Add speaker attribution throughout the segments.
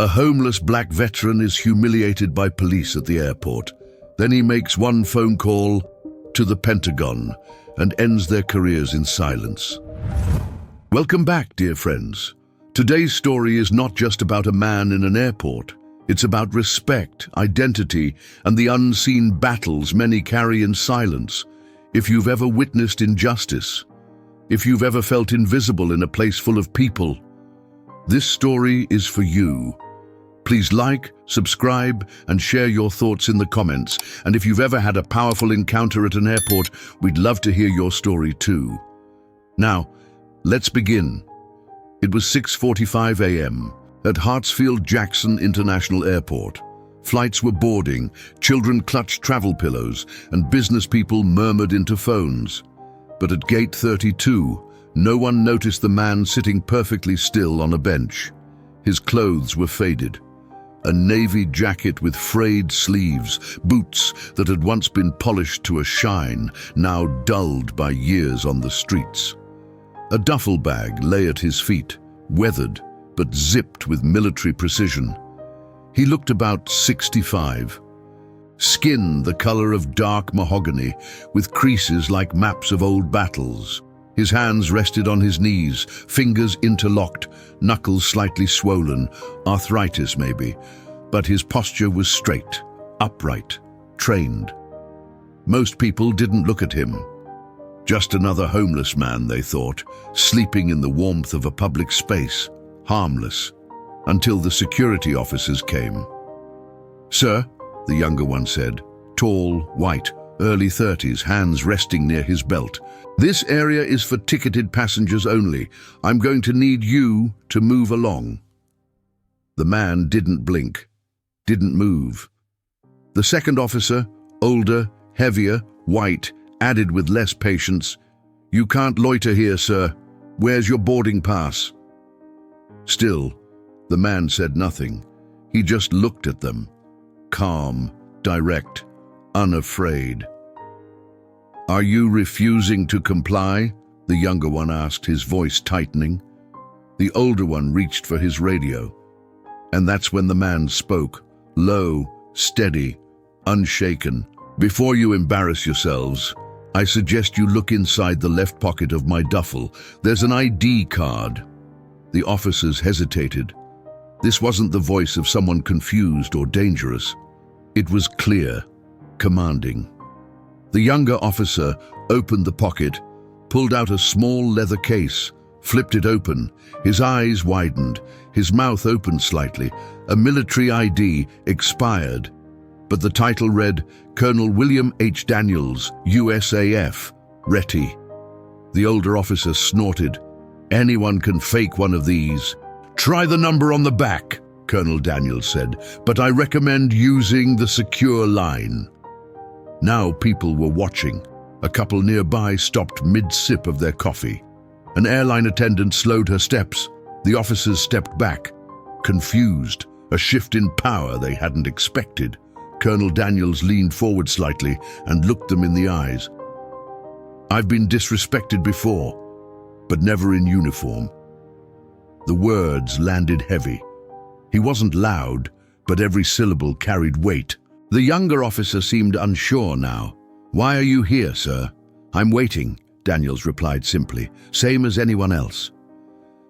Speaker 1: A homeless black veteran is humiliated by police at the airport. Then he makes one phone call to the Pentagon and ends their careers in silence. Welcome back, dear friends. Today's story is not just about a man in an airport. It's about respect, identity, and the unseen battles many carry in silence. If you've ever witnessed injustice, if you've ever felt invisible in a place full of people, this story is for you. Please like, subscribe, and share your thoughts in the comments. And if you've ever had a powerful encounter at an airport, we'd love to hear your story too. Now, let's begin. It was 6:45 a.m. at Hartsfield-Jackson International Airport. Flights were boarding, children clutched travel pillows, and business people murmured into phones. But at gate 32, no one noticed the man sitting perfectly still on a bench. His clothes were faded. A navy jacket with frayed sleeves, boots that had once been polished to a shine, now dulled by years on the streets. A duffel bag lay at his feet, weathered but zipped with military precision. He looked about 65. Skin the color of dark mahogany, with creases like maps of old battles. His hands rested on his knees, fingers interlocked, knuckles slightly swollen, arthritis maybe, but his posture was straight, upright, trained. Most people didn't look at him. Just another homeless man, they thought, sleeping in the warmth of a public space, harmless, until the security officers came. "Sir," the younger one said, tall, white, early 30s, hands resting near his belt. "This area is for ticketed passengers only. I'm going to need you to move along." The man didn't blink, didn't move. The second officer, older, heavier, white, added with less patience, "You can't loiter here, sir. Where's your boarding pass?" Still, the man said nothing. He just looked at them, calm, direct, unafraid. "Are you refusing to comply?" the younger one asked, his voice tightening. The older one reached for his radio. And that's when the man spoke, low, steady, unshaken. "Before you embarrass yourselves, I suggest you look inside the left pocket of my duffel. There's an ID card." The officers hesitated. This wasn't the voice of someone confused or dangerous. It was clear, commanding. The younger officer opened the pocket, pulled out a small leather case, flipped it open. His eyes widened, his mouth opened slightly. A military ID, expired. But the title read, Colonel William H. Daniels, USAF, Retty. The older officer snorted. "Anyone can fake one of these. Try the number on the back," Colonel Daniels said, "but I recommend using the secure line." Now people were watching. A couple nearby stopped mid-sip of their coffee. An airline attendant slowed her steps. The officers stepped back, confused, a shift in power they hadn't expected. Colonel Daniels leaned forward slightly and looked them in the eyes. "I've been disrespected before, but never in uniform." The words landed heavy. He wasn't loud, but every syllable carried weight. The younger officer seemed unsure now. "Why are you here, sir?" "I'm waiting," Daniels replied simply, "same as anyone else."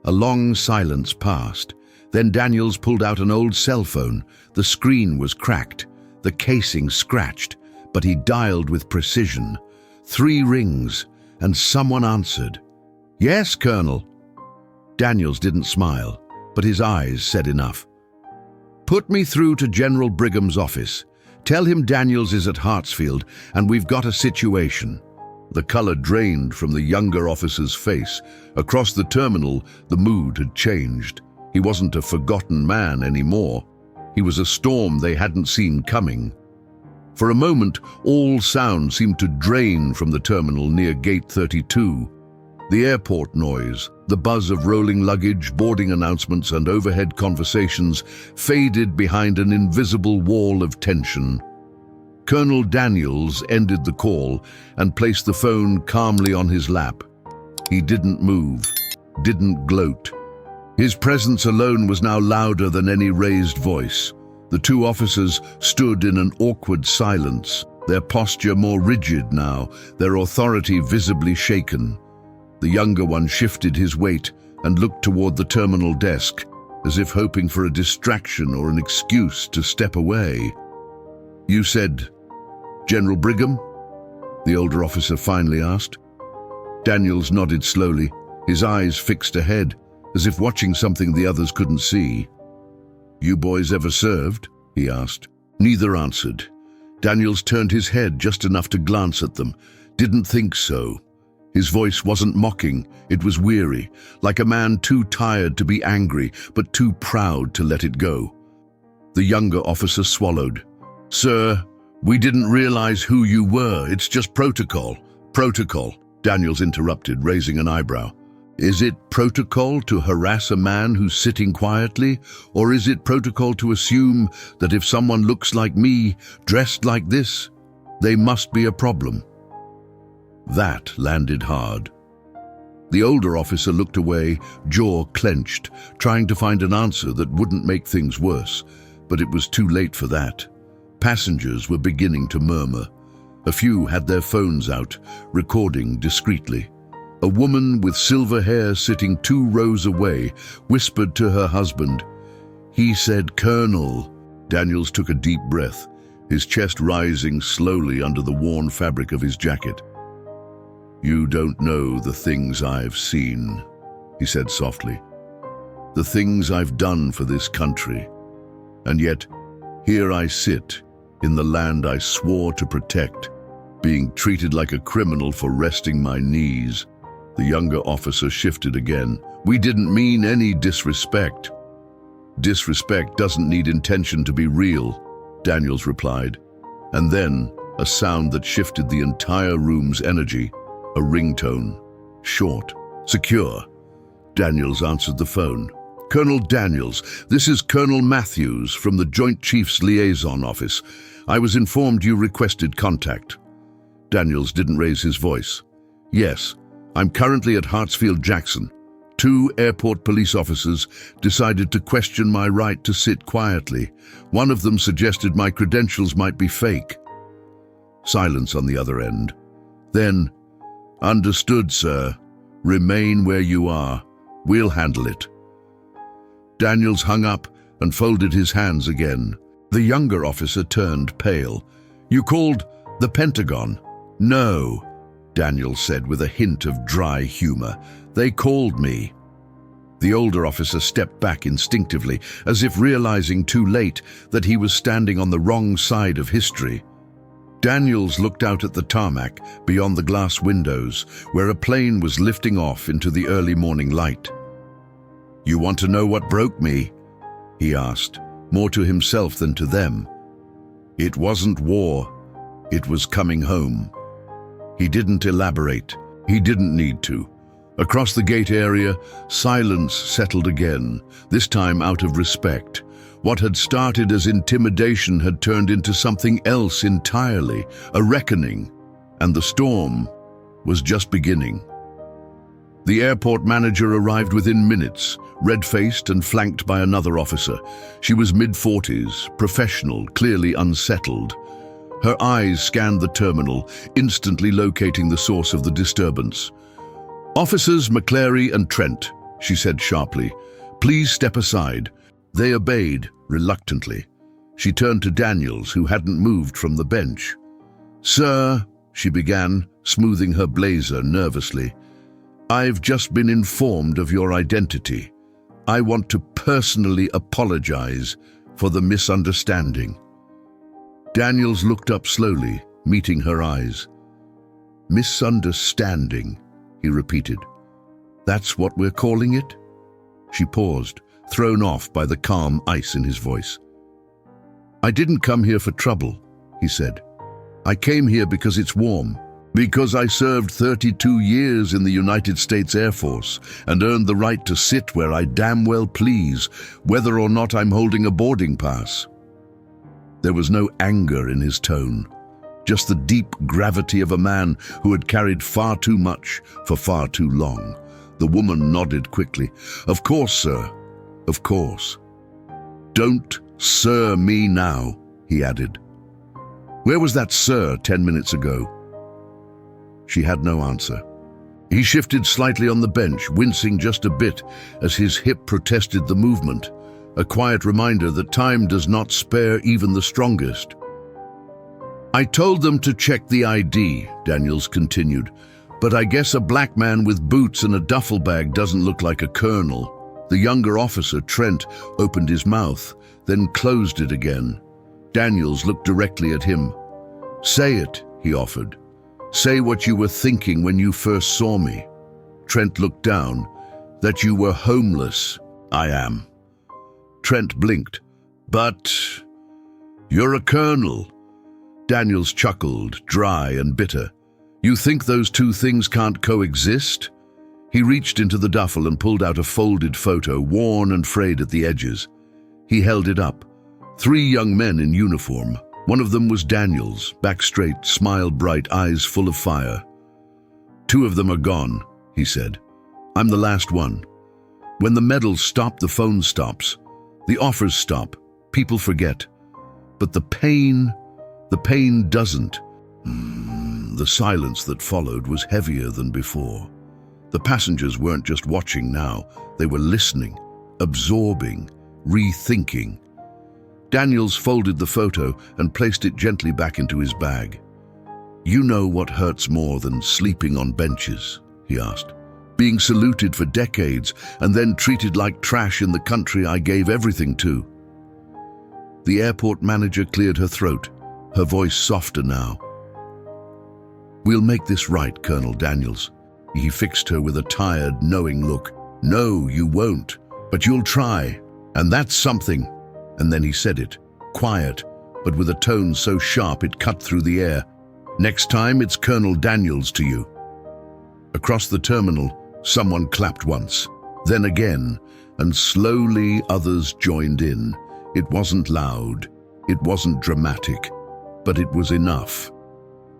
Speaker 1: A long silence passed. Then Daniels pulled out an old cell phone. The screen was cracked, the casing scratched, but he dialed with precision. 3 rings, and someone answered. "Yes, Colonel." Daniels didn't smile, but his eyes said enough. "Put me through to General Brigham's office. Tell him Daniels is at Hartsfield, and we've got a situation." The color drained from the younger officer's face. Across the terminal, the mood had changed. He wasn't a forgotten man anymore. He was a storm they hadn't seen coming. For a moment, all sound seemed to drain from the terminal near Gate 32. The airport noise, the buzz of rolling luggage, boarding announcements, and overhead conversations faded behind an invisible wall of tension. Colonel Daniels ended the call and placed the phone calmly on his lap. He didn't move, didn't gloat, His presence alone was now louder than any raised voice. The two officers stood in an awkward silence, their posture more rigid now, their authority visibly shaken. The younger one shifted his weight and looked toward the terminal desk, as if hoping for a distraction or an excuse to step away. "You said, General Brigham?" the older officer finally asked. Daniels nodded slowly, his eyes fixed ahead, as if watching something the others couldn't see. "You boys ever served?" he asked. Neither answered. Daniels turned his head just enough to glance at them. "Didn't think so." His voice wasn't mocking, it was weary, like a man too tired to be angry, but too proud to let it go. The younger officer swallowed. "Sir, we didn't realize who you were. It's just protocol." "Protocol," Daniels interrupted, raising an eyebrow. "Is it protocol to harass a man who's sitting quietly? Or is it protocol to assume that if someone looks like me, dressed like this, they must be a problem?" That landed hard. The older officer looked away, jaw clenched, trying to find an answer that wouldn't make things worse, but it was too late for that. Passengers were beginning to murmur. A few had their phones out, recording discreetly. A woman with silver hair sitting 2 rows away whispered to her husband. "He said, Colonel." Daniels took a deep breath, his chest rising slowly under the worn fabric of his jacket. "You don't know the things I've seen," he said softly. "The things I've done for this country. And yet, here I sit, in the land I swore to protect, being treated like a criminal for resting my knees." The younger officer shifted again. "We didn't mean any disrespect." "Disrespect doesn't need intention to be real," Daniels replied. And then, a sound that shifted the entire room's energy, a ringtone. Short, secure. Daniels answered the phone. "Colonel Daniels, this is Colonel Matthews from the Joint Chiefs Liaison Office. I was informed you requested contact." Daniels didn't raise his voice. "Yes. I'm currently at Hartsfield-Jackson. 2 airport police officers decided to question my right to sit quietly. One of them suggested my credentials might be fake." Silence on the other end. Then, "Understood, sir. Remain where you are. We'll handle it." Daniels hung up and folded his hands again. The younger officer turned pale. "You called the Pentagon?" "No," Daniels said with a hint of dry humor. "They called me." The older officer stepped back instinctively, as if realizing too late that he was standing on the wrong side of history. Daniels looked out at the tarmac beyond the glass windows, where a plane was lifting off into the early morning light. "You want to know what broke me?" he asked, more to himself than to them. "It wasn't war. It was coming home." He didn't elaborate. He didn't need to. Across the gate area, silence settled again, this time out of respect. What had started as intimidation had turned into something else entirely, a reckoning, and the storm was just beginning. The airport manager arrived within minutes, red-faced and flanked by another officer. She was mid-40s, professional, clearly unsettled. Her eyes scanned the terminal, instantly locating the source of the disturbance. "Officers McClary and Trent," she said sharply, "please step aside." They obeyed, reluctantly. She turned to Daniels, who hadn't moved from the bench. "Sir," she began, smoothing her blazer nervously, "I've just been informed of your identity. I want to personally apologize for the misunderstanding." Daniels looked up slowly, meeting her eyes. "Misunderstanding," he repeated. "That's what we're calling it?" She paused, thrown off by the calm ice in his voice. "I didn't come here for trouble," he said. "I came here because it's warm, because I served 32 years in the United States Air Force and earned the right to sit where I damn well please, whether or not I'm holding a boarding pass." There was no anger in his tone, just the deep gravity of a man who had carried far too much for far too long. The woman nodded quickly. "Of course, sir. Of course." "Don't sir me now," he added. "Where was that sir 10 minutes ago?" She had no answer. He shifted slightly on the bench, wincing just a bit as his hip protested the movement, a quiet reminder that time does not spare even the strongest. "I told them to check the ID," Daniels continued, "but I guess a black man with boots and a duffel bag doesn't look like a colonel." The younger officer, Trent, opened his mouth, then closed it again. Daniels looked directly at him. "Say it," he offered. "Say what you were thinking when you first saw me." Trent looked down. "That you were homeless." "I am." Trent blinked. "But you're a colonel." Daniels chuckled, dry and bitter. "You think those two things can't coexist?" He reached into the duffel and pulled out a folded photo, worn and frayed at the edges. He held it up. 3 young men in uniform. One of them was Daniels, back straight, smile bright, eyes full of fire. "2 of them are gone," he said. "I'm the last one. When the medals stop, the phone stops. The offers stop. People forget. But the pain doesn't." The silence that followed was heavier than before. The passengers weren't just watching now. They were listening, absorbing, rethinking. Daniels folded the photo and placed it gently back into his bag. "You know what hurts more than sleeping on benches?" he asked. "Being saluted for decades and then treated like trash in the country I gave everything to." The airport manager cleared her throat, her voice softer now. "We'll make this right, Colonel Daniels." He fixed her with a tired, knowing look. "No, you won't, but you'll try, and that's something." And then he said it, quiet, but with a tone so sharp it cut through the air. "Next time, it's Colonel Daniels to you." Across the terminal, someone clapped once, then again, and slowly others joined in. It wasn't loud, it wasn't dramatic, but it was enough.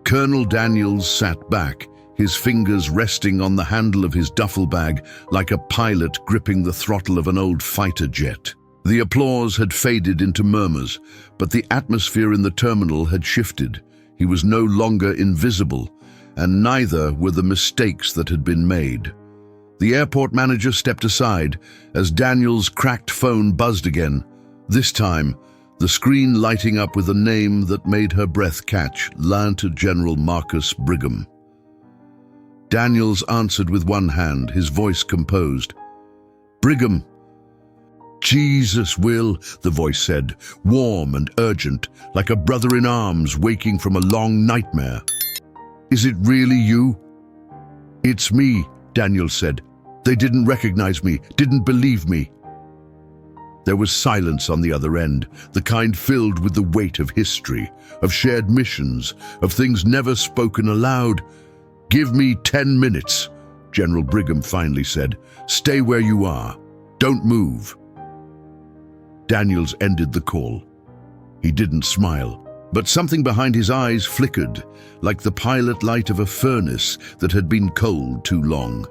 Speaker 1: Colonel Daniels sat back, his fingers resting on the handle of his duffel bag like a pilot gripping the throttle of an old fighter jet. The applause had faded into murmurs, but the atmosphere in the terminal had shifted. He was no longer invisible, and neither were the mistakes that had been made. The airport manager stepped aside as Daniels' cracked phone buzzed again. This time, the screen lighting up with a name that made her breath catch, Lieutenant General Marcus Brigham. Daniels answered with one hand, his voice composed. "Brigham." "Jesus, Will," the voice said, warm and urgent, like a brother in arms waking from a long nightmare. "Is it really you?" "It's me," Daniels said. "They didn't recognize me, didn't believe me." There was silence on the other end, the kind filled with the weight of history, of shared missions, of things never spoken aloud. "Give me 10 minutes, General Brigham finally said. "Stay where you are. Don't move." Daniels ended the call. He didn't smile, but something behind his eyes flickered, like the pilot light of a furnace that had been cold too long.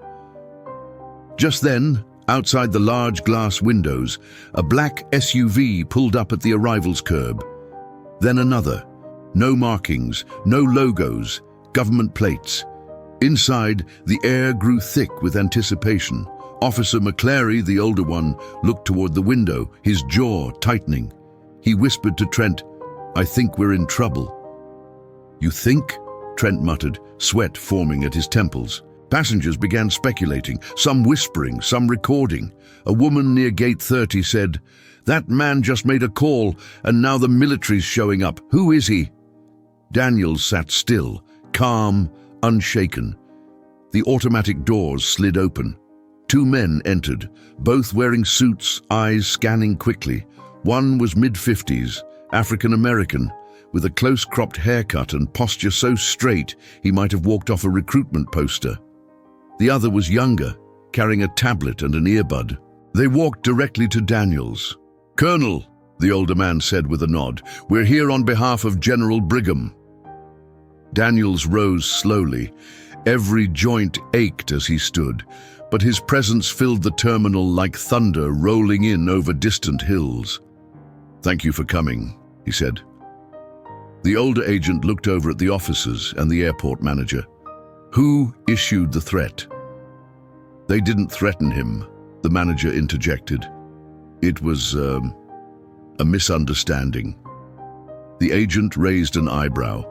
Speaker 1: Just then, outside the large glass windows, a black SUV pulled up at the arrivals curb. Then another. No markings, no logos, government plates. Inside, the air grew thick with anticipation. Officer McClary, the older one, looked toward the window, his jaw tightening. He whispered to Trent, "I think we're in trouble." "You think?" Trent muttered, sweat forming at his temples. Passengers began speculating, some whispering, some recording. A woman near gate 30 said, "That man just made a call, and now the military's showing up. Who is he?" Daniels sat still, calm, unshaken. The automatic doors slid open. 2 men entered, both wearing suits, eyes scanning quickly. One was mid-50s, African-American, with a close-cropped haircut and posture so straight he might have walked off a recruitment poster. The other was younger, carrying a tablet and an earbud. They walked directly to Daniels. "Colonel," the older man said with a nod, "we're here on behalf of General Brigham." Daniels rose slowly. Every joint ached as he stood, but his presence filled the terminal like thunder rolling in over distant hills. "Thank you for coming," he said. The older agent looked over at the officers and the airport manager. Who issued the threat? "They didn't threaten him," the manager interjected. "It was a misunderstanding." The agent raised an eyebrow.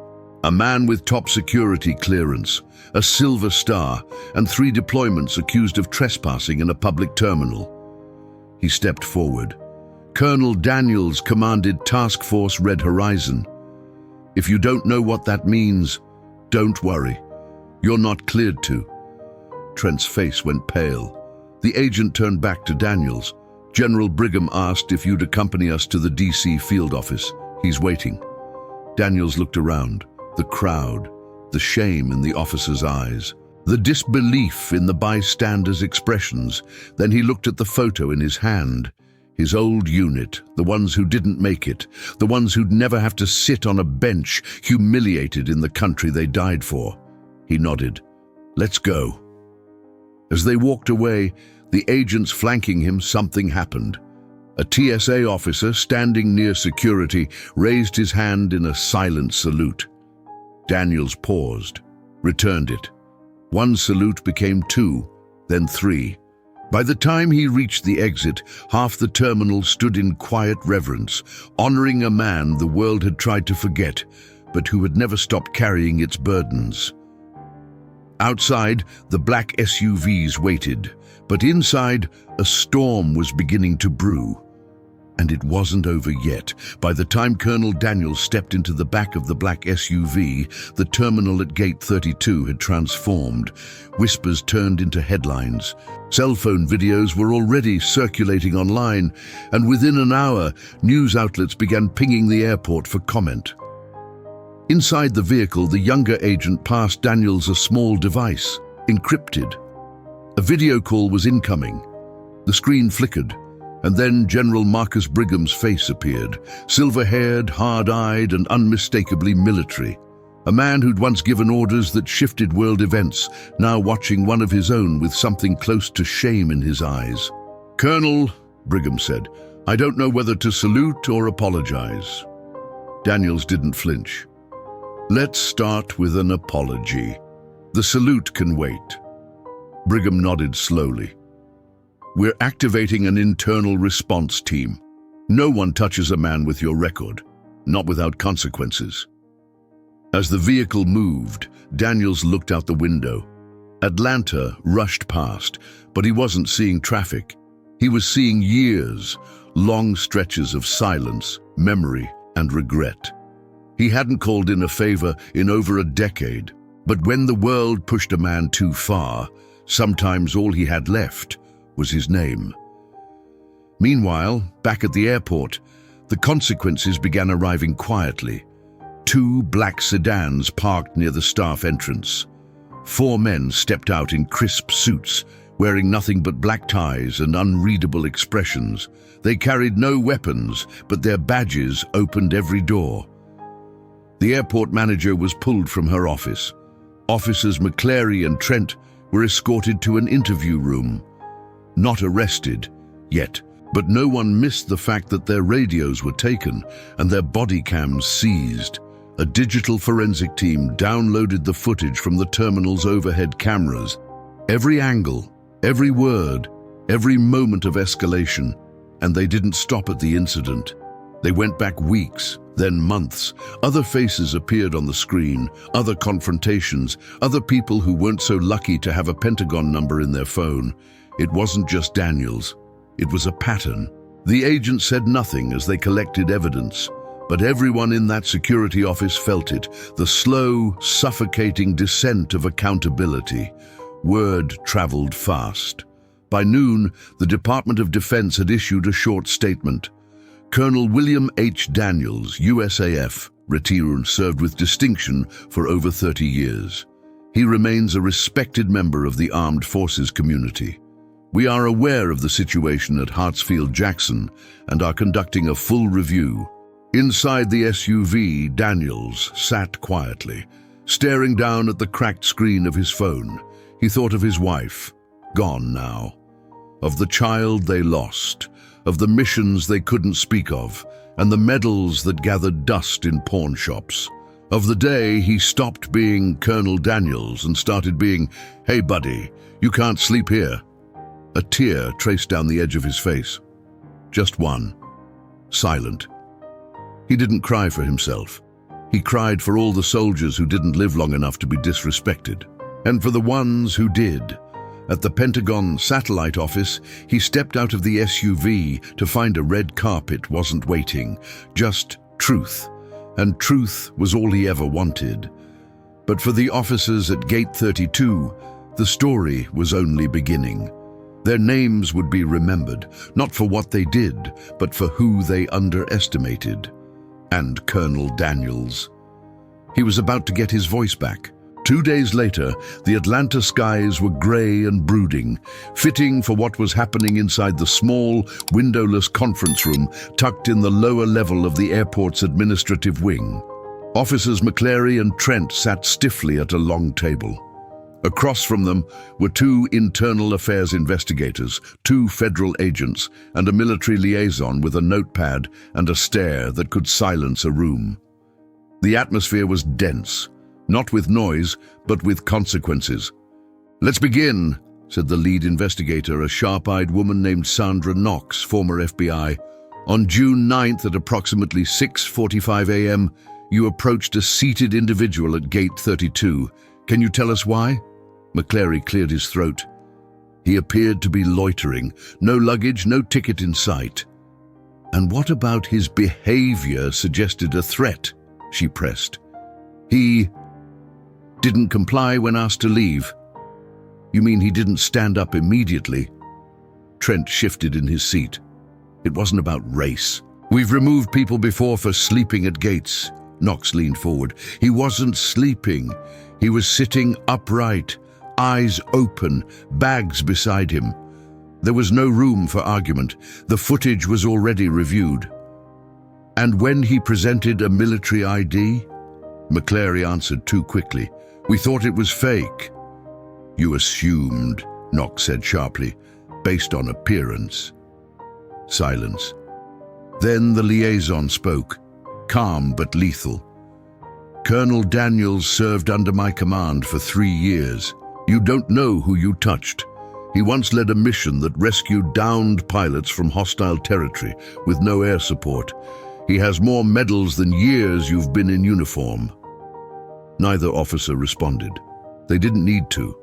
Speaker 1: A man with top security clearance, a silver star, and 3 deployments accused of trespassing in a public terminal. He stepped forward. "Colonel Daniels commanded Task Force Red Horizon. If you don't know what that means, don't worry. You're not cleared to." Trent's face went pale. The agent turned back to Daniels. "General Brigham asked if you'd accompany us to the DC field office. He's waiting." Daniels looked around. The crowd, the shame in the officer's eyes, the disbelief in the bystanders' expressions. Then he looked at the photo in his hand. His old unit, the ones who didn't make it, the ones who'd never have to sit on a bench, humiliated in the country they died for. He nodded. "Let's go." As they walked away, the agents flanking him, something happened. A TSA officer standing near security raised his hand in a silent salute. Daniels paused, returned it. 1 salute became 2, then 3. By the time he reached the exit, half the terminal stood in quiet reverence, honoring a man the world had tried to forget, but who had never stopped carrying its burdens. Outside, the black SUVs waited, but inside, a storm was beginning to brew. And it wasn't over yet. By the time Colonel Daniels stepped into the back of the black SUV, the terminal at Gate 32 had transformed. Whispers turned into headlines. Cell phone videos were already circulating online, and within an hour, news outlets began pinging the airport for comment. Inside the vehicle, the younger agent passed Daniels a small device, encrypted. A video call was incoming. The screen flickered, and then General Marcus Brigham's face appeared, silver-haired, hard-eyed, and unmistakably military. A man who'd once given orders that shifted world events, now watching one of his own with something close to shame in his eyes. "Colonel," Brigham said, "I don't know whether to salute or apologize." Daniels didn't flinch. "Let's start with an apology. The salute can wait." Brigham nodded slowly. "We're activating an internal response team. No one touches a man with your record, not without consequences." As the vehicle moved, Daniels looked out the window. Atlanta rushed past, but he wasn't seeing traffic. He was seeing years, long stretches of silence, memory, and regret. He hadn't called in a favor in over a decade, but when the world pushed a man too far, sometimes all he had left was his name. Meanwhile, back at the airport, the consequences began arriving quietly. 2 black sedans parked near the staff entrance. 4 men stepped out in crisp suits, wearing nothing but black ties and unreadable expressions. They carried no weapons, but their badges opened every door. The airport manager was pulled from her office. Officers McClary and Trent were escorted to an interview room. Not arrested, yet, but no one missed the fact that their radios were taken and their body cams seized. A digital forensic team downloaded the footage from the terminal's overhead cameras. Every angle, every word, every moment of escalation, and they didn't stop at the incident. They went back weeks, then months. Other faces appeared on the screen, other confrontations, other people who weren't so lucky to have a Pentagon number in their phone. It wasn't just Daniels. It was a pattern. The agent said nothing as they collected evidence, but everyone in that security office felt it, the slow, suffocating descent of accountability. Word traveled fast. By noon, the Department of Defense had issued a short statement. Colonel William H. Daniels, USAF, retired, served with distinction for over 30 years. He remains a respected member of the armed forces community. We are aware of the situation at Hartsfield-Jackson and are conducting a full review. Inside the SUV, Daniels sat quietly, staring down at the cracked screen of his phone. He thought of his wife, gone now. Of the child they lost, of the missions they couldn't speak of, and the medals that gathered dust in pawn shops. Of the day he stopped being Colonel Daniels and started being, "Hey buddy, you can't sleep here." A tear traced down the edge of his face. Just one. Silent. He didn't cry for himself. He cried for all the soldiers who didn't live long enough to be disrespected. And for the ones who did. At the Pentagon satellite office, he stepped out of the SUV to find a red carpet wasn't waiting, just truth. And truth was all he ever wanted. But for the officers at Gate 32, the story was only beginning. Their names would be remembered, not for what they did, but for who they underestimated. And Colonel Daniels. He was about to get his voice back. 2 days later, the Atlanta skies were grey and brooding, fitting for what was happening inside the small, windowless conference room tucked in the lower level of the airport's administrative wing. Officers McClary and Trent sat stiffly at a long table. Across from them were 2 internal affairs investigators, 2 federal agents, and a military liaison with a notepad and a stare that could silence a room. The atmosphere was dense. Not with noise, but with consequences. "Let's begin," said the lead investigator, a sharp-eyed woman named Sandra Knox, former FBI. "On June 9th at approximately 6:45 a.m., you approached a seated individual at Gate 32. Can you tell us why?" McClary cleared his throat. He appeared to be loitering. No luggage, no ticket in sight. "And what about his behavior suggested a threat?" she pressed. "He didn't comply when asked to leave." "You mean he didn't stand up immediately?" Trent shifted in his seat. "It wasn't about race. We've removed people before for sleeping at gates." Knox leaned forward. "He wasn't sleeping. He was sitting upright, eyes open, bags beside him. There was no room for argument. The footage was already reviewed." "And when he presented a military ID?" McClary answered too quickly. "We thought it was fake." "You assumed," Knox said sharply, "based on appearance." Silence. Then the liaison spoke, calm but lethal. "Colonel Daniels served under my command for 3 years. You don't know who you touched. He once led a mission that rescued downed pilots from hostile territory with no air support. He has more medals than years you've been in uniform." Neither officer responded. They didn't need to.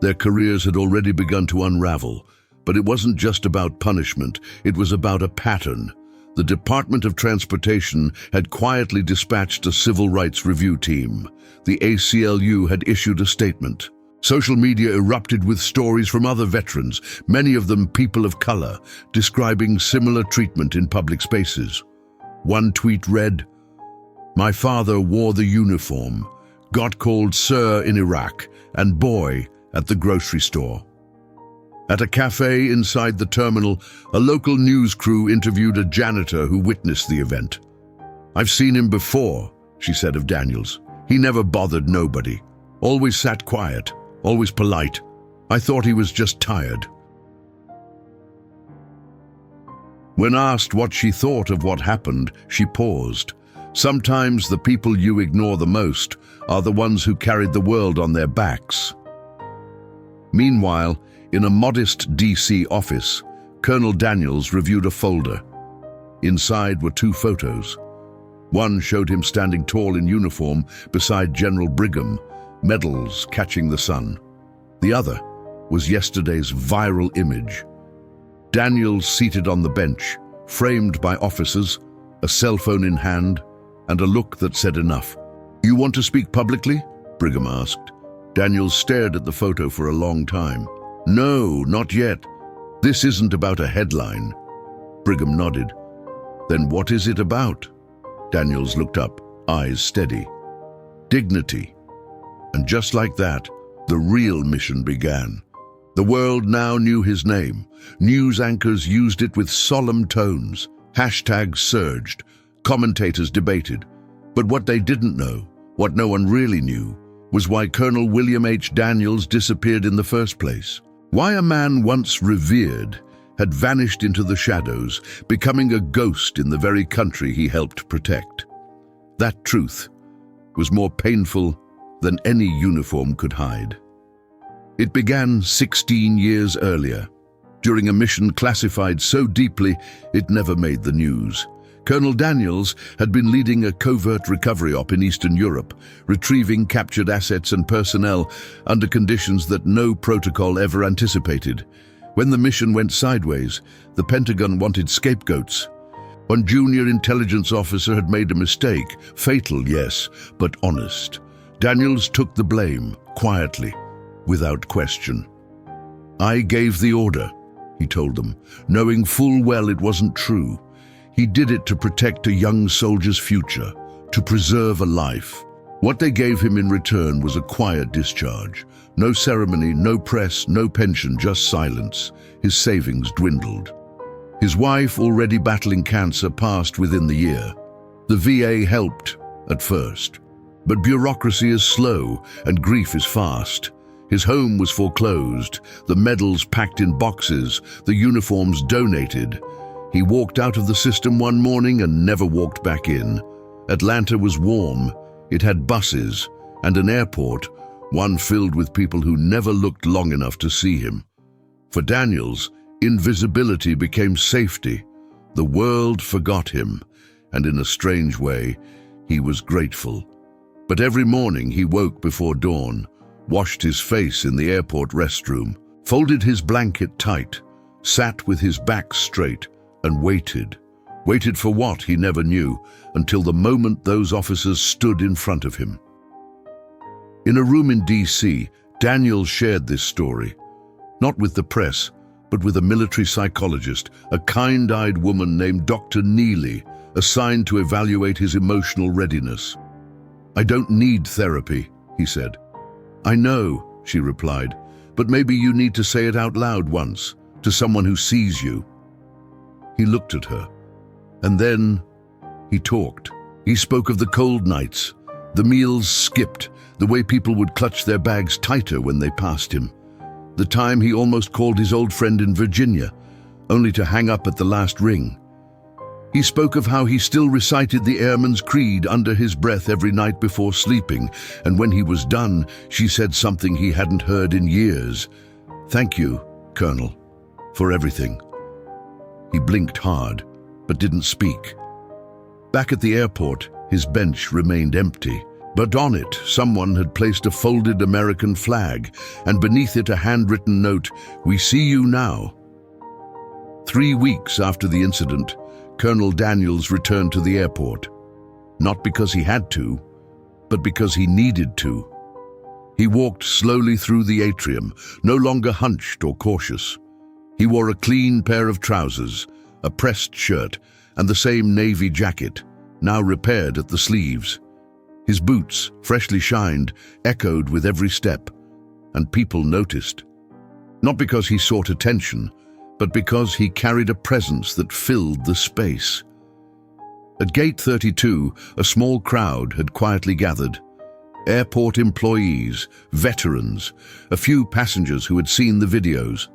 Speaker 1: Their careers had already begun to unravel, but it wasn't just about punishment, it was about a pattern. The Department of Transportation had quietly dispatched a civil rights review team. The ACLU had issued a statement. Social media erupted with stories from other veterans, many of them people of color, describing similar treatment in public spaces. One tweet read, "My father wore the uniform, got called sir in Iraq, and boy at the grocery store." At a cafe inside the terminal, a local news crew interviewed a janitor who witnessed the event. "I've seen him before," she said of Daniels. "He never bothered nobody. Always sat quiet, always polite. I thought he was just tired." When asked what she thought of what happened, she paused. Sometimes the people you ignore the most are the ones who carried the world on their backs. Meanwhile, in a modest DC office, Colonel Daniels reviewed a folder. Inside were 2 photos. One showed him standing tall in uniform beside General Brigham, medals catching the sun. The other was yesterday's viral image. Daniels seated on the bench, framed by officers, a cell phone in hand, and a look that said enough. "You want to speak publicly?" Brigham asked. Daniels stared at the photo for a long time. "No, not yet. This isn't about a headline." Brigham nodded. "Then what is it about?" Daniels looked up, eyes steady. "Dignity." And just like that, the real mission began. The world now knew his name. News anchors used it with solemn tones. Hashtags surged. Commentators debated. But what they didn't know, what no one really knew, was why Colonel William H. Daniels disappeared in the first place. Why a man once revered had vanished into the shadows, becoming a ghost in the very country he helped protect. That truth was more painful than any uniform could hide. It began 16 years earlier, during a mission classified so deeply it never made the news. Colonel Daniels had been leading a covert recovery op in Eastern Europe, retrieving captured assets and personnel under conditions that no protocol ever anticipated. When the mission went sideways, the Pentagon wanted scapegoats. One junior intelligence officer had made a mistake, fatal, yes, but honest. Daniels took the blame, quietly, without question. "I gave the order," he told them, knowing full well it wasn't true. He did it to protect a young soldier's future, to preserve a life. What they gave him in return was a quiet discharge. No ceremony, no press, no pension, just silence. His savings dwindled. His wife, already battling cancer, passed within the year. The VA helped, at first. But bureaucracy is slow and grief is fast. His home was foreclosed, the medals packed in boxes, the uniforms donated. He walked out of the system one morning and never walked back in. Atlanta was warm. It had buses and an airport, one filled with people who never looked long enough to see him. For Daniels, invisibility became safety. The world forgot him, and in a strange way, he was grateful. But every morning he woke before dawn, washed his face in the airport restroom, folded his blanket tight, sat with his back straight, and waited. Waited for what, he never knew, until the moment those officers stood in front of him. In a room in D.C., Daniels shared this story, not with the press, but with a military psychologist, a kind-eyed woman named Dr. Neely, assigned to evaluate his emotional readiness. "I don't need therapy," he said. "I know," she replied, "but maybe you need to say it out loud once, to someone who sees you." He looked at her, and then he talked. He spoke of the cold nights, the meals skipped, the way people would clutch their bags tighter when they passed him, the time he almost called his old friend in Virginia, only to hang up at the last ring. He spoke of how he still recited the Airman's Creed under his breath every night before sleeping, and when he was done, she said something he hadn't heard in years. "Thank you, Colonel, for everything." He blinked hard, but didn't speak. Back at the airport, his bench remained empty, but on it, someone had placed a folded American flag, and beneath it a handwritten note, "We see you now." 3 weeks after the incident, Colonel Daniels returned to the airport, not because he had to, but because he needed to. He walked slowly through the atrium, no longer hunched or cautious. He wore a clean pair of trousers, a pressed shirt, and the same navy jacket, now repaired at the sleeves. His boots, freshly shined, echoed with every step, and people noticed. Not because he sought attention, but because he carried a presence that filled the space. At Gate 32, a small crowd had quietly gathered. Airport employees, veterans, a few passengers who had seen the videos.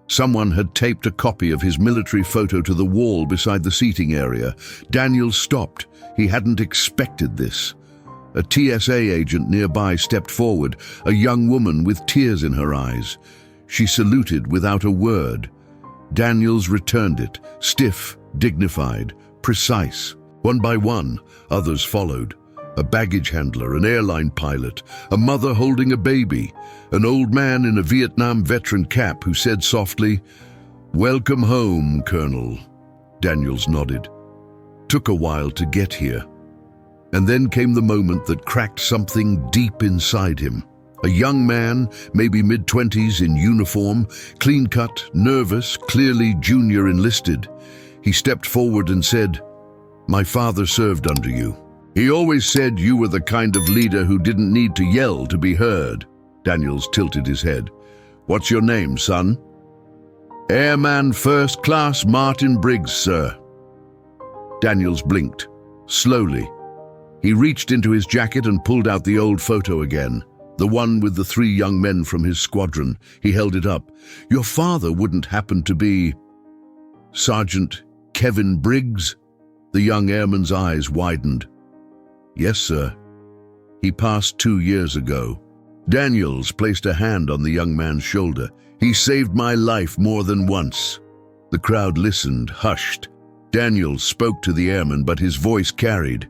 Speaker 1: Someone had taped a copy of his military photo to the wall beside the seating area. Daniel stopped. He hadn't expected this. A TSA agent nearby stepped forward, a young woman with tears in her eyes. She saluted without a word. Daniels returned it, stiff, dignified, precise. One by one, others followed. A baggage handler, an airline pilot, a mother holding a baby, an old man in a Vietnam veteran cap who said softly, "Welcome home, Colonel." Daniels nodded. Took a while to get here. And then came the moment that cracked something deep inside him. A young man, maybe mid-20s, in uniform, clean-cut, nervous, clearly junior enlisted. He stepped forward and said, "My father served under you. He always said you were the kind of leader who didn't need to yell to be heard." Daniels tilted his head. "What's your name, son?" "Airman First Class Martin Briggs, sir." Daniels blinked, slowly. He reached into his jacket and pulled out the old photo again. The one with the 3 young men from his squadron. He held it up. "Your father wouldn't happen to be Sergeant Kevin Briggs?" The young airman's eyes widened. "Yes, sir. He passed 2 years ago." Daniels placed a hand on the young man's shoulder. "He saved my life more than once." The crowd listened, hushed. Daniels spoke to the airman, but his voice carried.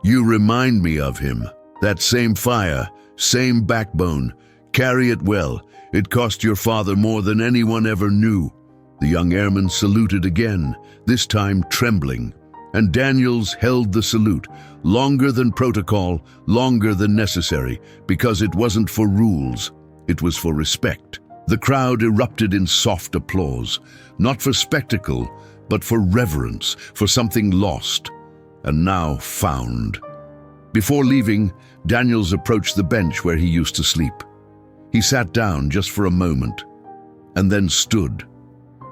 Speaker 1: "You remind me of him. That same fire, same backbone. Carry it well. It cost your father more than anyone ever knew." The young airman saluted again, this time trembling. And Daniels held the salute, longer than protocol, longer than necessary, because it wasn't for rules, it was for respect. The crowd erupted in soft applause, not for spectacle, but for reverence, for something lost, and now found. Before leaving, Daniels approached the bench where he used to sleep. He sat down just for a moment, and then stood.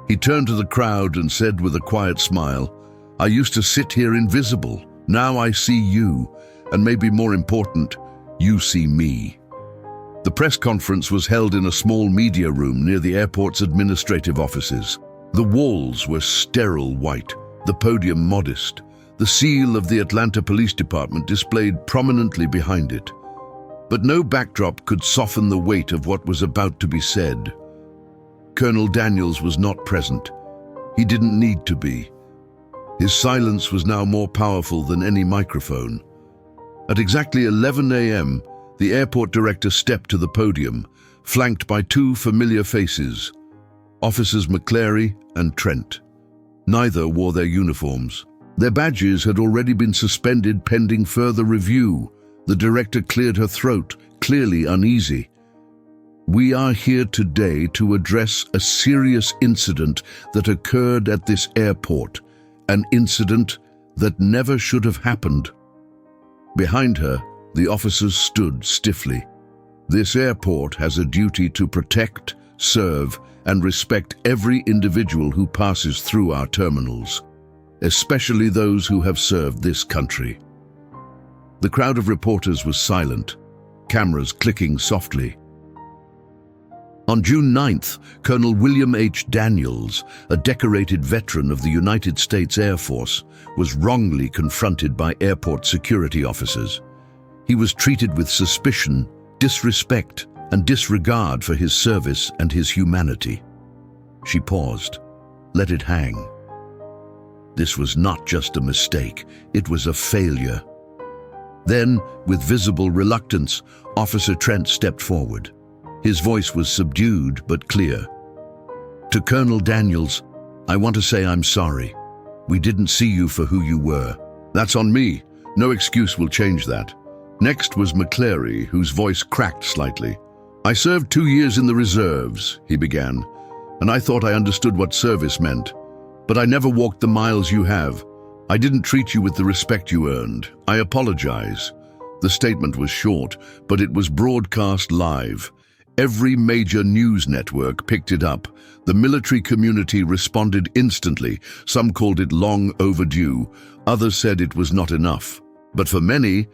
Speaker 1: He turned to the crowd and said with a quiet smile, "I used to sit here invisible. Now I see you, and maybe more important, you see me." The press conference was held in a small media room near the airport's administrative offices. The walls were sterile white, the podium modest, the seal of the Atlanta Police Department displayed prominently behind it. But no backdrop could soften the weight of what was about to be said. Colonel Daniels was not present. He didn't need to be. His silence was now more powerful than any microphone. At exactly 11 a.m., the airport director stepped to the podium, flanked by 2 familiar faces, Officers McClary and Trent. Neither wore their uniforms. Their badges had already been suspended pending further review. The director cleared her throat, clearly uneasy. "We are here today to address a serious incident that occurred at this airport. An incident that never should have happened." Behind her, the officers stood stiffly. "This airport has a duty to protect, serve, and respect every individual who passes through our terminals, especially those who have served this country." The crowd of reporters was silent, cameras clicking softly. On June 9th, Colonel William H. Daniels, a decorated veteran of the United States Air Force, was wrongly confronted by airport security officers. He was treated with suspicion, disrespect, and disregard for his service and his humanity. She paused, let it hang. This was not just a mistake, it was a failure. Then, with visible reluctance, Officer Trent stepped forward. His voice was subdued but clear. "To Colonel Daniels, I want to say I'm sorry. We didn't see you for who you were. That's on me. No excuse will change that." Next was McClary, whose voice cracked slightly. "I served 2 years in the reserves," he began, "and I thought I understood what service meant. But I never walked the miles you have. I didn't treat you with the respect you earned. I apologize." The statement was short, but it was broadcast live. Every major news network picked it up. The military community responded instantly. Some called it long overdue. Others said it was not enough. But for many,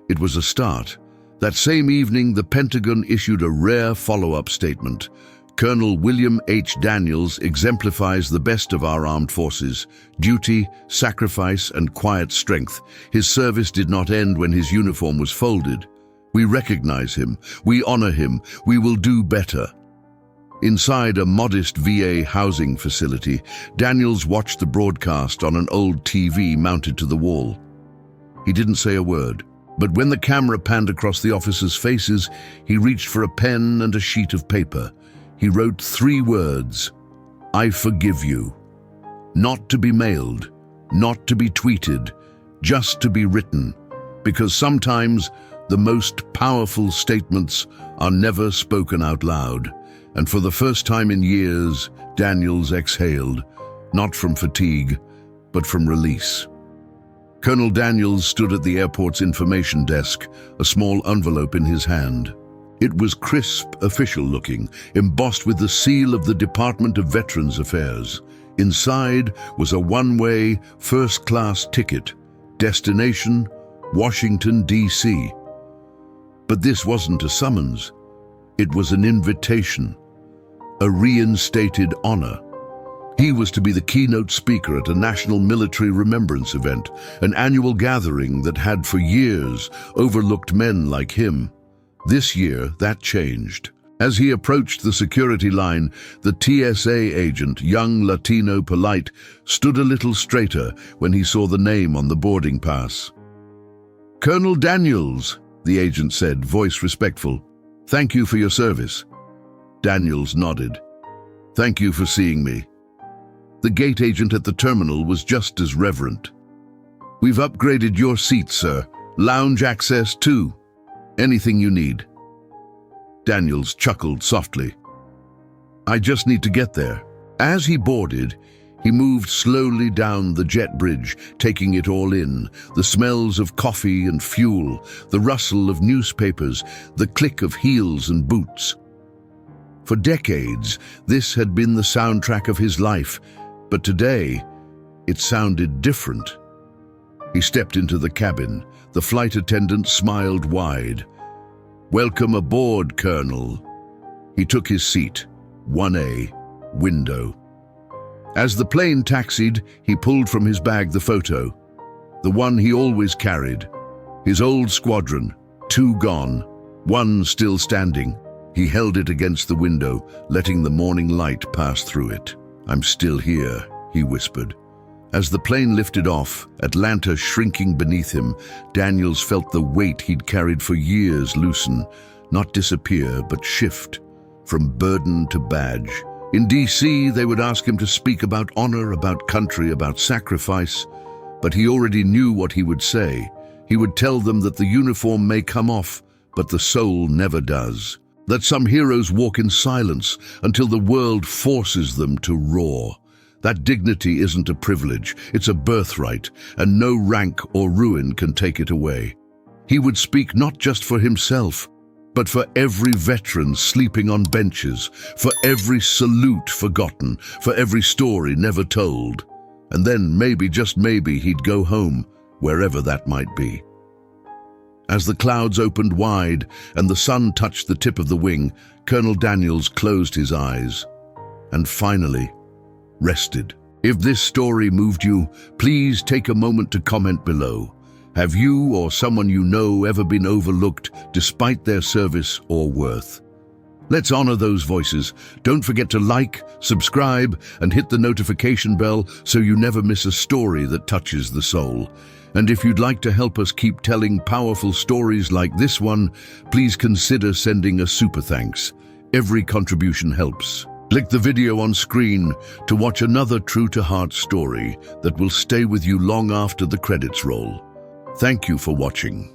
Speaker 1: it was a start. That same evening, the Pentagon issued a rare follow-up statement. Colonel William H. Daniels exemplifies the best of our armed forces: duty, sacrifice, and quiet strength. His service did not end when his uniform was folded. We recognize him, we honor him, we will do better. Inside a modest VA housing facility, Daniels watched the broadcast on an old TV mounted to the wall. He didn't say a word, but when the camera panned across the officers' faces, he reached for a pen and a sheet of paper. He wrote 3 words: "I forgive you." Not to be mailed, not to be tweeted, just to be written. Because sometimes the most powerful statements are never spoken out loud. And for the first time in years, Daniels exhaled, not from fatigue, but from release. Colonel Daniels stood at the airport's information desk, a small envelope in his hand. It was crisp, official-looking, embossed with the seal of the Department of Veterans Affairs. Inside was a one-way, first-class ticket. Destination, Washington, D.C. But this wasn't a summons. It was an invitation, a reinstated honor. He was to be the keynote speaker at a national military remembrance event, an annual gathering that had for years overlooked men like him. This year, that changed. As he approached the security line, the TSA agent, young Latino polite, stood a little straighter when he saw the name on the boarding pass. "Colonel Daniels," the agent said, voice respectful. "Thank you for your service." Daniels nodded. "Thank you for seeing me." The gate agent at the terminal was just as reverent. "We've upgraded your seat, sir. Lounge access too. Anything you need." Daniels chuckled softly. "I just need to get there." As he boarded, he moved slowly down the jet bridge, taking it all in. The smells of coffee and fuel, the rustle of newspapers, the click of heels and boots. For decades, this had been the soundtrack of his life, but today, it sounded different. He stepped into the cabin. The flight attendant smiled wide. "Welcome aboard, Colonel." He took his seat, 1A, window. As the plane taxied, he pulled from his bag the photo, the one he always carried. His old squadron, 2 gone, 1 still standing. He held it against the window, letting the morning light pass through it. "I'm still here," he whispered. As the plane lifted off, Atlanta shrinking beneath him, Daniels felt the weight he'd carried for years loosen, not disappear, but shift, from burden to badge. In DC, they would ask him to speak about honor, about country, about sacrifice, but he already knew what he would say. He would tell them that the uniform may come off, but the soul never does. That some heroes walk in silence until the world forces them to roar. That dignity isn't a privilege, it's a birthright, and no rank or ruin can take it away. He would speak not just for himself, but for every veteran sleeping on benches, for every salute forgotten, for every story never told. And then maybe, just maybe, he'd go home, wherever that might be. As the clouds opened wide and the sun touched the tip of the wing, Colonel Daniels closed his eyes and finally rested. If this story moved you, please take a moment to comment below. Have you or someone you know ever been overlooked despite their service or worth? Let's honor those voices. Don't forget to like, subscribe, and hit the notification bell so you never miss a story that touches the soul. And if you'd like to help us keep telling powerful stories like this one, please consider sending a super thanks. Every contribution helps. Click the video on screen to watch another true-to-heart story that will stay with you long after the credits roll. Thank you for watching.